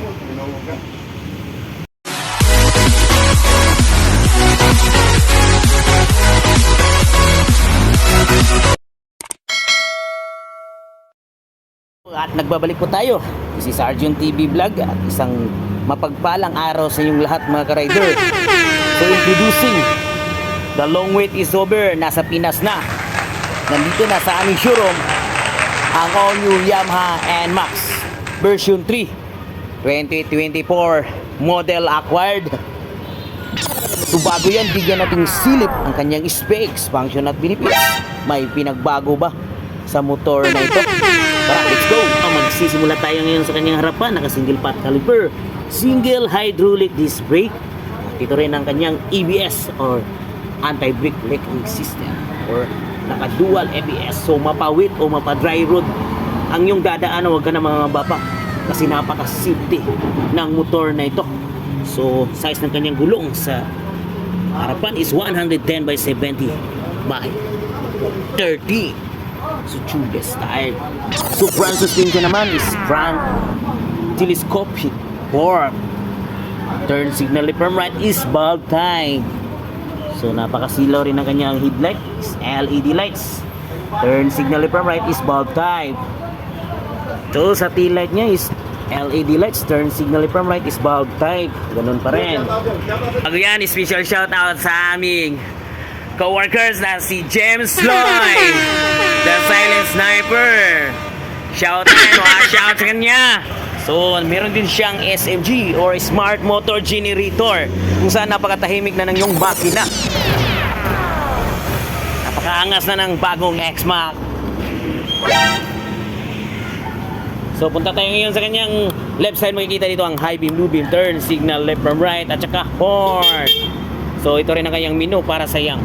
At nagbabalik po tayo. Si Sergeant TV Vlog at isang mapagpalang araw sa inyong lahat mga ka-rider. So introducing, the long wait is over. Nasa Pinas na. Nandito na sa aming showroom ang all-new Yamaha NMAX version 3 2024 model acquired. So bago yan, bigyan nating silip ang kanyang specs, function at benefits. May pinagbago ba sa motor na ito? Tara, let's go! Magsisimula tayo ngayon sa kanyang harapan. Naka single pot caliper, single hydraulic disc brake. Ito rin ang kanyang ABS or anti-brake braking system, or naka dual ABS. So mapawit o mapa-dry road ang yung dadaan, huwag ka na mga bapa, kasi napaka-safety ng motor na ito. So size ng kanyang gulong sa harapan is 110 by 70 by 30. So tubeless tire. So front suspension naman is front telescopic fork. Turn signal from right is bulb type. So napakasilaw rin ang kanyang headlight is LED lights. Turn signal from right is bulb type. So sa tail light niya is LED lights. Turn signal from right is bulb type. Ganun pa rin. Bago yan, special shout out sa aming co-workers na si James Lloyd, the silent sniper. Shout out sa kanya. So meron din siyang SMG or Smart Motor Generator, kung saan napakatahimik na ng yung makina. Napakaangas na ng bagong X-Max. So punta tayo ngayon sa kanyang left side. Makikita dito ang high beam, low beam, turn signal left from right, at saka horn. So ito rin ang kanyang menu para sa yang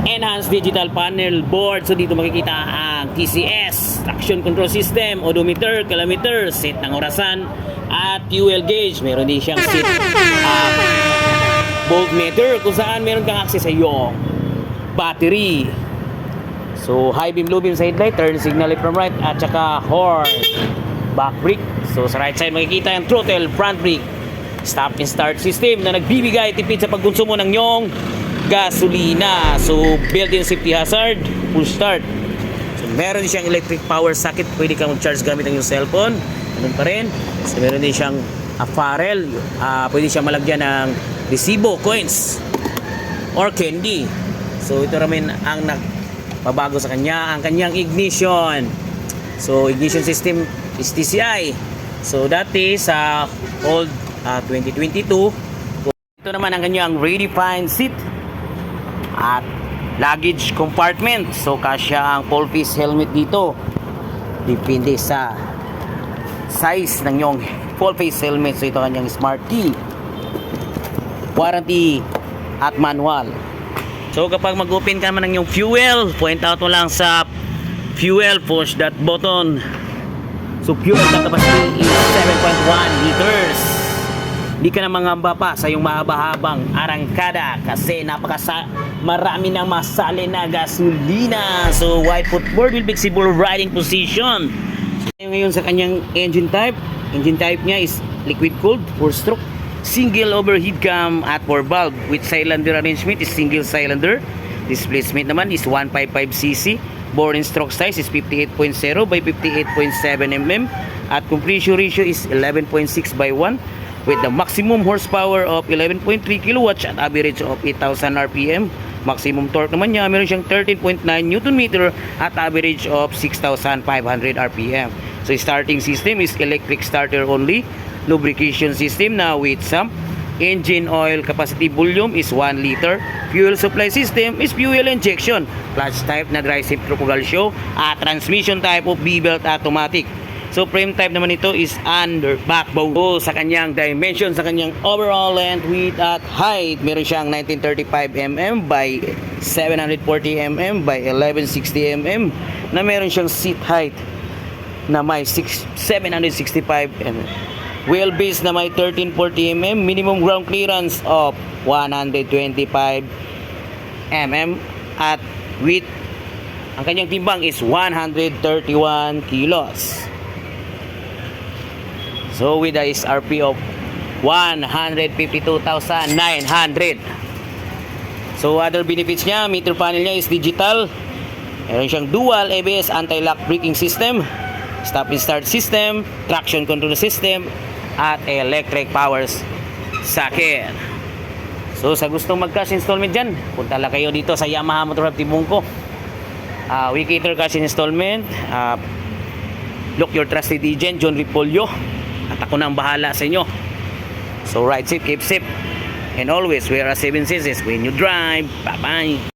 enhanced digital panel board. So dito makikita ang TCS, traction control system, odometer, kilometer, set ng orasan, at fuel gauge. Meron din siyang set voltmeter, kung saan meron kang access sa iyong battery. So high beam, low beam sa headlight, turn signal left from right, at saka horn. Back brake. So sa right side makikita yung throttle, front brake, stop and start system na nagbibigay tipid sa pagkonsumo ng iyong gasolina. So built-in safety hazard, push start. So meron din siyang electric power socket, pwede kang mag-charge gamit ang iyong cellphone. Ganun pa rin. So meron din siyang apparel, pwede siyang malagyan ng resibo, coins, or candy. So ito rin ang nagpabago sa kanya, ang kanyang ignition. So ignition system is TCI. So dati sa old 2022. Ito naman ang kanyang redefined seat at luggage compartment. So kasya ang full face helmet dito. Depende sa size ng yung full face helmet. So ito kanyang Smart Key, warranty at manual. So kapag mag-open ka naman ng yung fuel, point out mo lang sa fuel, push that button. So fuel capacity is 7.1 liters. Di ka na mangamba pa sa yung mahaba-habang arangkada kasi marami nang masali na gasolina. So wide footboard with flexible riding position. So, ngayon sa kanyang engine type niya is liquid cooled 4-stroke, single overhead cam at 4 valve, with cylinder arrangement is single cylinder. Displacement naman is 155cc. Bore and stroke size is 58.0 by 58.7 mm, at compression ratio is 11.6 by 1, with the maximum horsepower of 11.3 kilowatts at average of 8,000 RPM. Maximum torque naman niya, meron siyang 13.9 Nm at average of 6,500 RPM. So starting system is electric starter only. Lubrication system na with sump. Engine oil capacity volume is 1 liter. Fuel supply system is fuel injection. Clutch type na dry shift propulsion at transmission type of B-belt automatic. So frame type naman ito is under backbone. So sa kanyang dimension, sa kanyang overall length, width at height, meron siyang 1935 mm by 740 mm by 1160 mm, na meron siyang seat height na may 765 mm. Wheelbase na may 1340 mm, minimum ground clearance of 125 mm, at weight, ang kanyang timbang is 131 kilos. So with a SRP of 152,900. So other benefits niya, meter panel niya is digital. Meron siyang dual ABS anti-lock braking system, stop and start system, traction control system, at electric powers socket. So sa gustong mag-cash installment dyan, punta lang kayo dito sa Yamaha Motor Hub Tibungko. We cater cash installment. Look your trusted agent, John Ripolio. At ako na ang bahala sa inyo. So ride safe, keep safe, and always wear a 7 senses when you drive. Bye-bye.